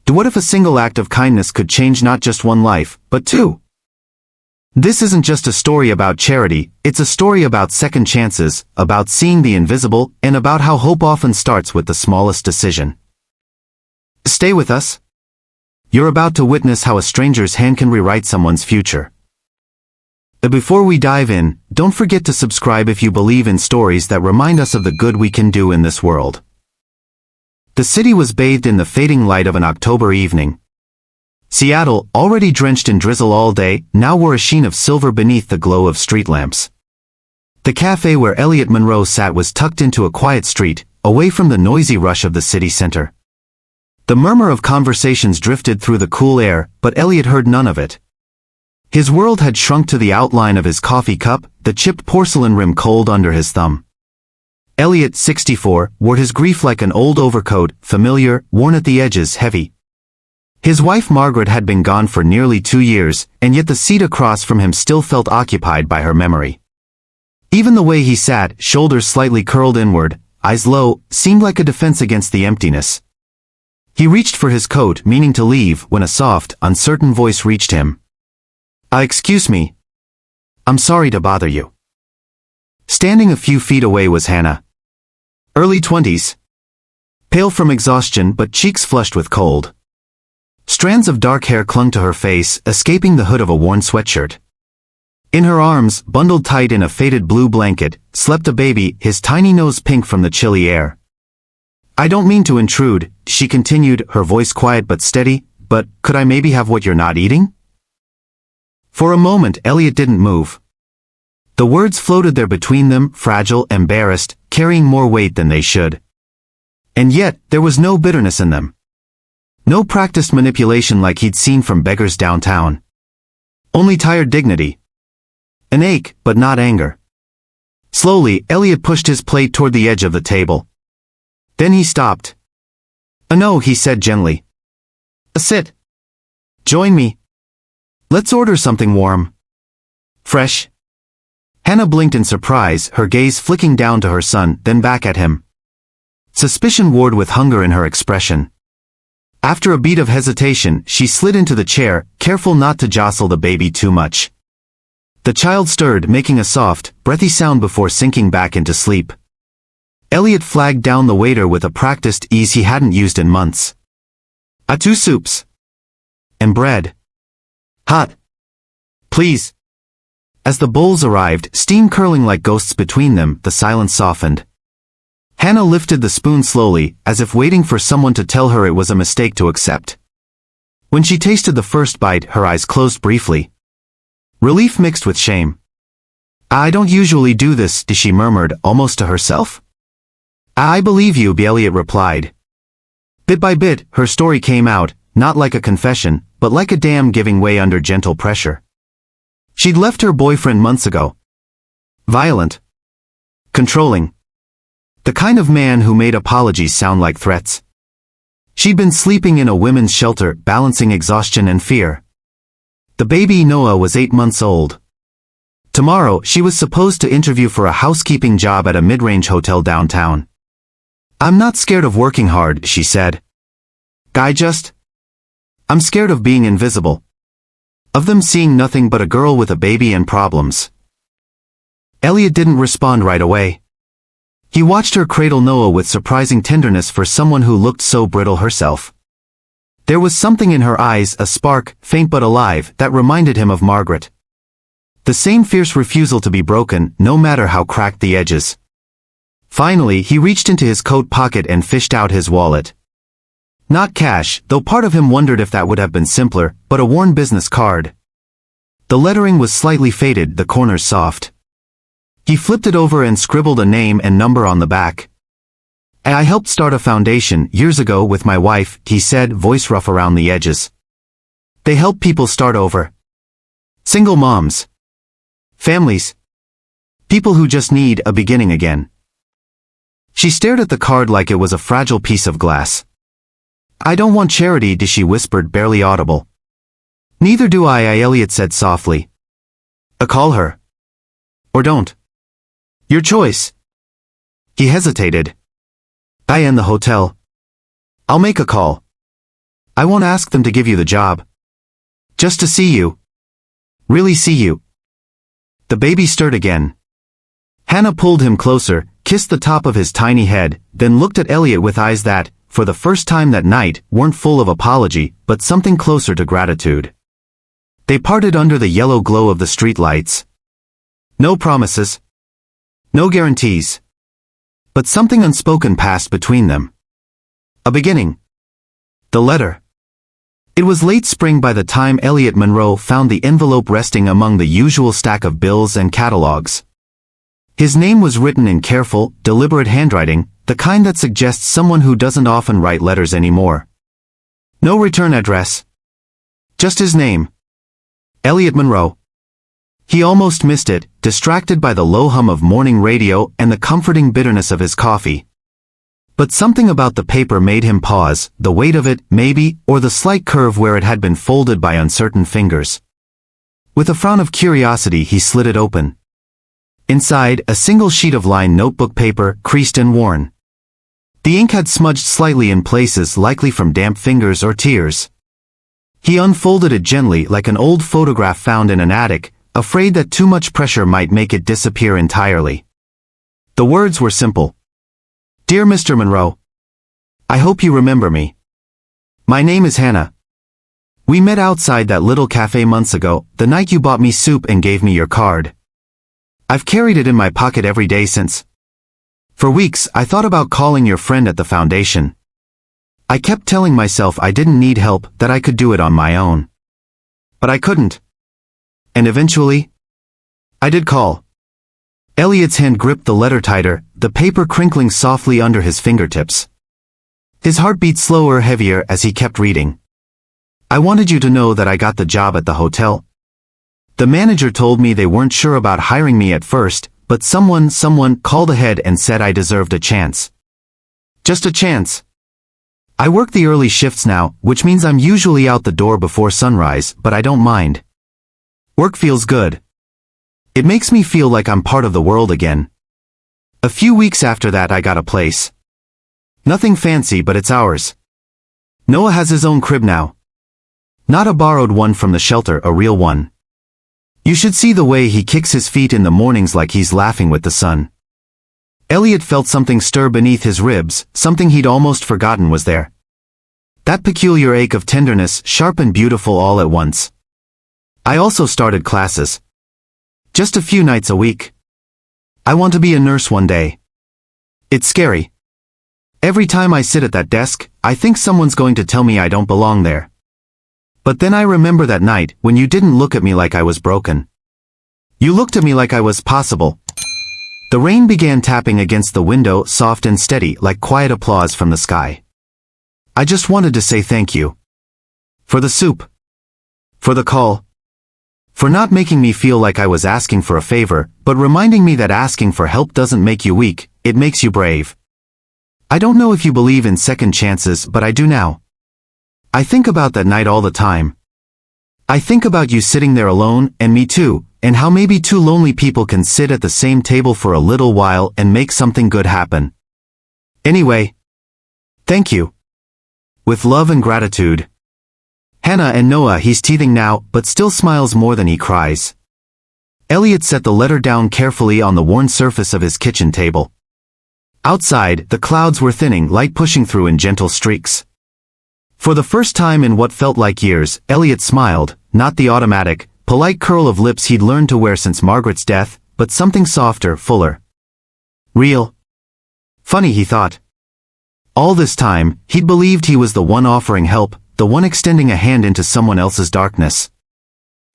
What if a single act of kindness could change not just one life, but two? This isn't just a story about charity, it's a story about second chances, about seeing the invisible, and about how hope often starts with the smallest decision. Stay with us. You're about to witness how a stranger's hand can rewrite someone's future. Before we dive in, don't forget to subscribe if you believe in stories that remind us of the good we can do in this world. The city was bathed in the fading light of an October evening. Seattle, already drenched in drizzle all day, now wore a sheen of silver beneath the glow of street lamps. The cafe where Elliot Monroe sat was tucked into a quiet street, away from the noisy rush of the city center. The murmur of conversations drifted through the cool air, but Elliot heard none of it. His world had shrunk to the outline of his coffee cup, the chipped porcelain rim cold under his thumb. Elliot, 64, wore his grief like an old overcoat, familiar, worn at the edges, heavy. His wife Margaret had been gone for nearly 2 years, and yet the seat across from him still felt occupied by her memory. Even the way he sat, shoulders slightly curled inward, eyes low, seemed like a defense against the emptiness. He reached for his coat, meaning to leave, when a soft, uncertain voice reached him. Excuse me. I'm sorry to bother you." Standing a few feet away was Hannah. Early 20s. Pale from exhaustion but cheeks flushed with cold. Strands of dark hair clung to her face, escaping the hood of a worn sweatshirt. In her arms, bundled tight in a faded blue blanket, slept a baby, his tiny nose pink from the chilly air. "I don't mean to intrude," she continued, her voice quiet but steady, "but could I maybe have what you're not eating?" For a moment Elliot didn't move. The words floated there between them, fragile, embarrassed, carrying more weight than they should. And yet, there was no bitterness in them. No practiced manipulation like he'd seen from beggars downtown. Only tired dignity. An ache, but not anger. Slowly, Elliot pushed his plate toward the edge of the table. Then he stopped. "No," he said gently. "Sit. Join me. Let's order something warm. Fresh." Hannah blinked in surprise, her gaze flicking down to her son, then back at him. Suspicion warred with hunger in her expression. After a beat of hesitation, she slid into the chair, careful not to jostle the baby too much. The child stirred, making a soft, breathy sound before sinking back into sleep. Elliot flagged down the waiter with a practiced ease he hadn't used in months. "2 soups. And bread. Hot. Please." As the bowls arrived, steam curling like ghosts between them, the silence softened. Hannah lifted the spoon slowly, as if waiting for someone to tell her it was a mistake to accept. When she tasted the first bite, her eyes closed briefly. Relief mixed with shame. "I don't usually do this," she murmured, almost to herself. "I believe you," Elliot replied. Bit by bit, her story came out, not like a confession, but like a dam giving way under gentle pressure. She'd left her boyfriend months ago. Violent. Controlling. The kind of man who made apologies sound like threats. She'd been sleeping in a women's shelter, balancing exhaustion and fear. The baby, Noah, was 8 months old. Tomorrow, she was supposed to interview for a housekeeping job at a mid-range hotel downtown. "I'm not scared of working hard," she said. I'm scared of being invisible. Of them seeing nothing but a girl with a baby and problems." Elliot didn't respond right away. He watched her cradle Noah with surprising tenderness for someone who looked so brittle herself. There was something in her eyes, a spark, faint but alive, that reminded him of Margaret. The same fierce refusal to be broken, no matter how cracked the edges. Finally, he reached into his coat pocket and fished out his wallet. Not cash, though part of him wondered if that would have been simpler, but a worn business card. The lettering was slightly faded, the corners soft. He flipped it over and scribbled a name and number on the back. "I helped start a foundation years ago with my wife," he said, voice rough around the edges. "They help people start over. Single moms. Families. People who just need a beginning again." She stared at the card like it was a fragile piece of glass. "I don't want charity," she whispered, barely audible. "Neither do I," Elliot said softly. "Call her. Or don't. Your choice." He hesitated. "I am the hotel. I'll make a call." I won't ask them to give you the job. Just to see you. Really see you. The baby stirred again. Hannah pulled him closer, kissed the top of his tiny head, then looked at Elliot with eyes that, for the first time that night, weren't full of apology, but something closer to gratitude. They parted under the yellow glow of the street lights. No promises. No guarantees. But something unspoken passed between them. A beginning. The letter. It was late spring by the time Elliot Monroe found the envelope resting among the usual stack of bills and catalogs. His name was written in careful, deliberate handwriting, the kind that suggests someone who doesn't often write letters anymore. No return address. Just his name. Elliot Monroe. He almost missed it, distracted by the low hum of morning radio and the comforting bitterness of his coffee. But something about the paper made him pause, the weight of it, maybe, or the slight curve where it had been folded by uncertain fingers. With a frown of curiosity he slid it open. Inside, a single sheet of lined notebook paper, creased and worn. The ink had smudged slightly in places, likely from damp fingers or tears. He unfolded it gently like an old photograph found in an attic, afraid that too much pressure might make it disappear entirely. The words were simple. Dear Mr. Monroe, I hope you remember me. My name is Hannah. We met outside that little cafe months ago, the night you bought me soup and gave me your card. I've carried it in my pocket every day since. For weeks, I thought about calling your friend at the foundation. I kept telling myself I didn't need help, that I could do it on my own. But I couldn't. And eventually, I did call. Elliot's hand gripped the letter tighter, the paper crinkling softly under his fingertips. His heart beat slower, heavier as he kept reading. I wanted you to know that I got the job at the hotel. The manager told me they weren't sure about hiring me at first, but someone called ahead and said I deserved a chance. Just a chance. I work the early shifts now, which means I'm usually out the door before sunrise, but I don't mind. Work feels good. It makes me feel like I'm part of the world again. A few weeks after that I got a place. Nothing fancy, but it's ours. Noah has his own crib now. Not a borrowed one from the shelter, a real one. You should see the way he kicks his feet in the mornings like he's laughing with the sun. Elliot felt something stir beneath his ribs, something he'd almost forgotten was there. That peculiar ache of tenderness, sharp and beautiful all at once. I also started classes. Just a few nights a week. I want to be a nurse one day. It's scary. Every time I sit at that desk, I think someone's going to tell me I don't belong there. But then I remember that night, when you didn't look at me like I was broken. You looked at me like I was possible. The rain began tapping against the window, soft and steady, like quiet applause from the sky. I just wanted to say thank you. For the soup. For the call. For not making me feel like I was asking for a favor, but reminding me that asking for help doesn't make you weak, it makes you brave. I don't know if you believe in second chances, but I do now. I think about that night all the time. I think about you sitting there alone, and me too, and how maybe two lonely people can sit at the same table for a little while and make something good happen. Anyway, thank you. With love and gratitude. Hannah. And Noah. He's teething now, but still smiles more than he cries. Elliot set the letter down carefully on the worn surface of his kitchen table. Outside, the clouds were thinning, light pushing through in gentle streaks. For the first time in what felt like years, Elliot smiled, not the automatic, polite curl of lips he'd learned to wear since Margaret's death, but something softer, fuller. Real. Funny, he thought. All this time, he'd believed he was the one offering help, the one extending a hand into someone else's darkness.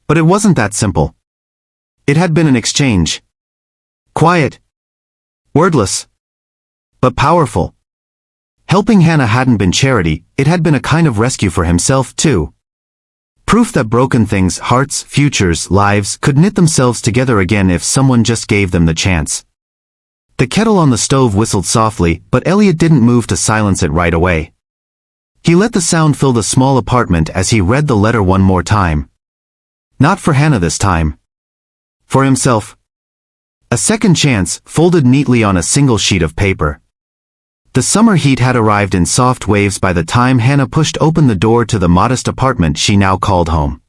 But it wasn't that simple. It had been an exchange. Quiet. Wordless. But powerful. Helping Hannah hadn't been charity, it had been a kind of rescue for himself, too. Proof that broken things, hearts, futures, lives, could knit themselves together again if someone just gave them the chance. The kettle on the stove whistled softly, but Elliot didn't move to silence it right away. He let the sound fill the small apartment as he read the letter one more time. Not for Hannah this time. For himself. A second chance, folded neatly on a single sheet of paper. The summer heat had arrived in soft waves by the time Hannah pushed open the door to the modest apartment she now called home.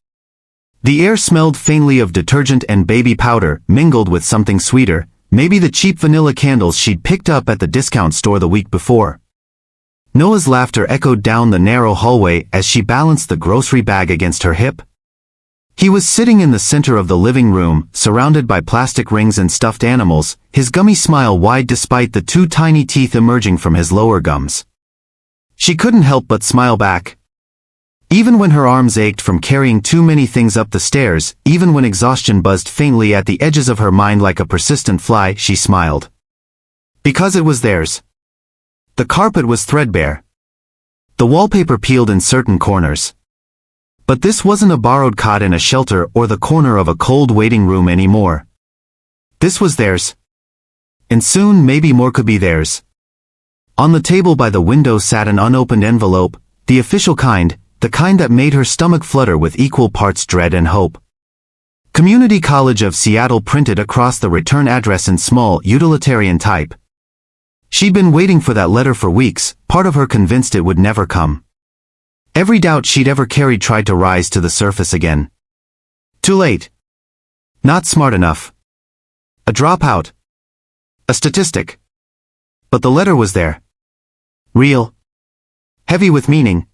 The air smelled faintly of detergent and baby powder, mingled with something sweeter, maybe the cheap vanilla candles she'd picked up at the discount store the week before. Noah's laughter echoed down the narrow hallway as she balanced the grocery bag against her hip. He was sitting in the center of the living room, surrounded by plastic rings and stuffed animals, his gummy smile wide despite the two tiny teeth emerging from his lower gums. She couldn't help but smile back. Even when her arms ached from carrying too many things up the stairs, even when exhaustion buzzed faintly at the edges of her mind like a persistent fly, she smiled. Because it was theirs. The carpet was threadbare. The wallpaper peeled in certain corners. But this wasn't a borrowed cot in a shelter or the corner of a cold waiting room anymore. This was theirs. And soon maybe more could be theirs. On the table by the window sat an unopened envelope, the official kind, the kind that made her stomach flutter with equal parts dread and hope. Community College of Seattle printed across the return address in small, utilitarian type. She'd been waiting for that letter for weeks, part of her convinced it would never come. Every doubt she'd ever carried tried to rise to the surface again. Too late. Not smart enough. A dropout. A statistic. But the letter was there. Real. Heavy with meaning.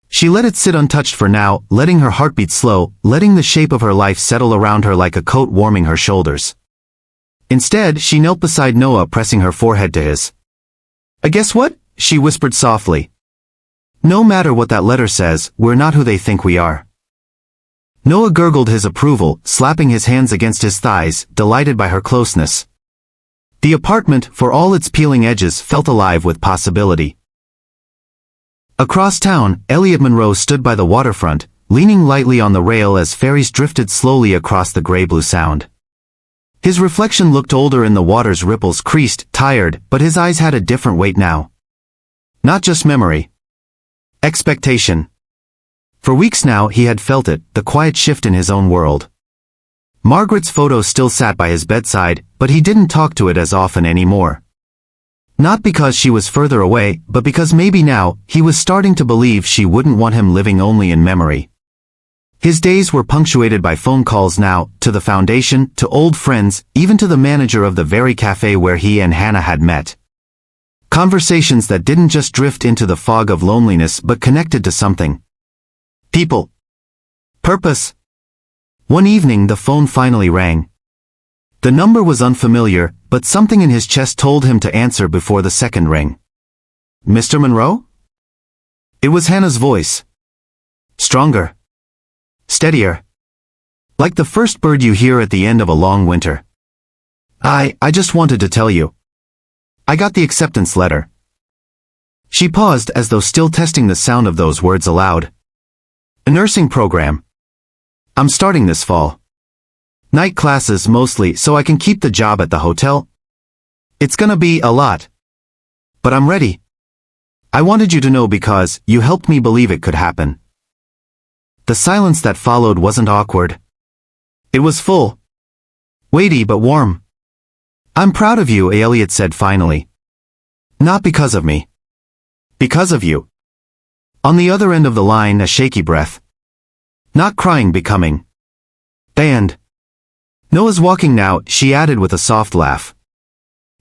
She let it sit untouched for now, letting her heartbeat slow, letting the shape of her life settle around her like a coat warming her shoulders. Instead, she knelt beside Noah, pressing her forehead to his. Guess what? She whispered softly. No matter what that letter says, we're not who they think we are. Noah gurgled his approval, slapping his hands against his thighs, delighted by her closeness. The apartment, for all its peeling edges, felt alive with possibility. Across town, Elliot Monroe stood by the waterfront, leaning lightly on the rail as ferries drifted slowly across the gray-blue sound. His reflection looked older in the water's ripples, creased, tired, but his eyes had a different weight now. Not just memory. Expectation. For weeks now he had felt it, the quiet shift in his own world. Margaret's photo still sat by his bedside, but he didn't talk to it as often anymore. Not because she was further away, but because maybe now, he was starting to believe she wouldn't want him living only in memory. His days were punctuated by phone calls now, to the foundation, to old friends, even to the manager of the very cafe where he and Hannah had met. Conversations that didn't just drift into the fog of loneliness but connected to something. People. Purpose. One evening the phone finally rang. The number was unfamiliar, but something in his chest told him to answer before the second ring. Mr. Monroe? It was Hannah's voice. Stronger. Steadier. Like the first bird you hear at the end of a long winter. I just wanted to tell you. I got the acceptance letter. She paused as though still testing the sound of those words aloud. A nursing program. I'm starting this fall. Night classes mostly so I can keep the job at the hotel. It's gonna be a lot. But I'm ready. I wanted you to know because you helped me believe it could happen. The silence that followed wasn't awkward. It was full. Weighty but warm. I'm proud of you, Elliot said finally. Not because of me. Because of you. On the other end of the line, a shaky breath. Not crying, becoming. Band. Noah's walking now, she added with a soft laugh.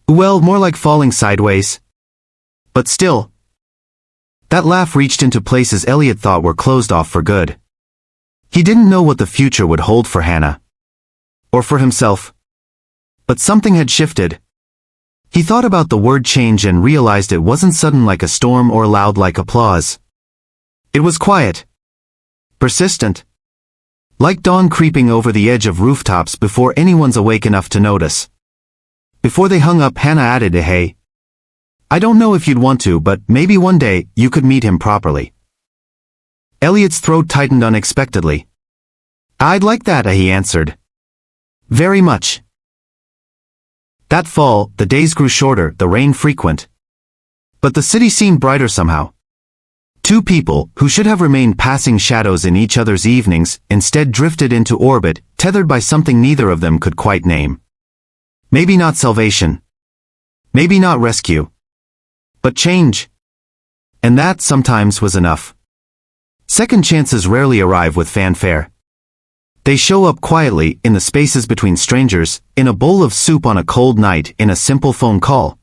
Well, more like falling sideways. But still. That laugh reached into places Elliot thought were closed off for good. He didn't know what the future would hold for Hannah. Or for himself. But something had shifted. He thought about the word change and realized it wasn't sudden like a storm or loud like applause. It was quiet. Persistent. Like dawn creeping over the edge of rooftops before anyone's awake enough to notice. Before they hung up, Hannah added, hey. I don't know if you'd want to, but maybe one day, you could meet him properly. Elliot's throat tightened unexpectedly. I'd like that, he answered. Very much. That fall, the days grew shorter, the rain frequent. But the city seemed brighter somehow. Two people, who should have remained passing shadows in each other's evenings, instead drifted into orbit, tethered by something neither of them could quite name. Maybe not salvation. Maybe not rescue. but change. And that sometimes was enough. Second chances rarely arrive with fanfare. They show up quietly, in the spaces between strangers, in a bowl of soup on a cold night, in a simple phone call.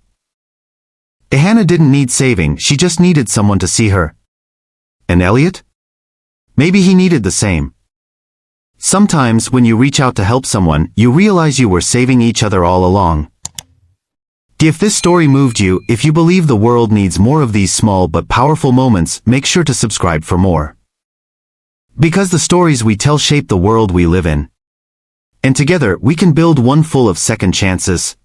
Hannah didn't need saving, she just needed someone to see her. And Elliot? Maybe he needed the same. Sometimes when you reach out to help someone, you realize you were saving each other all along. If this story moved you, if you believe the world needs more of these small but powerful moments, make sure to subscribe for more. Because the stories we tell shape the world we live in. And together we can build one full of second chances.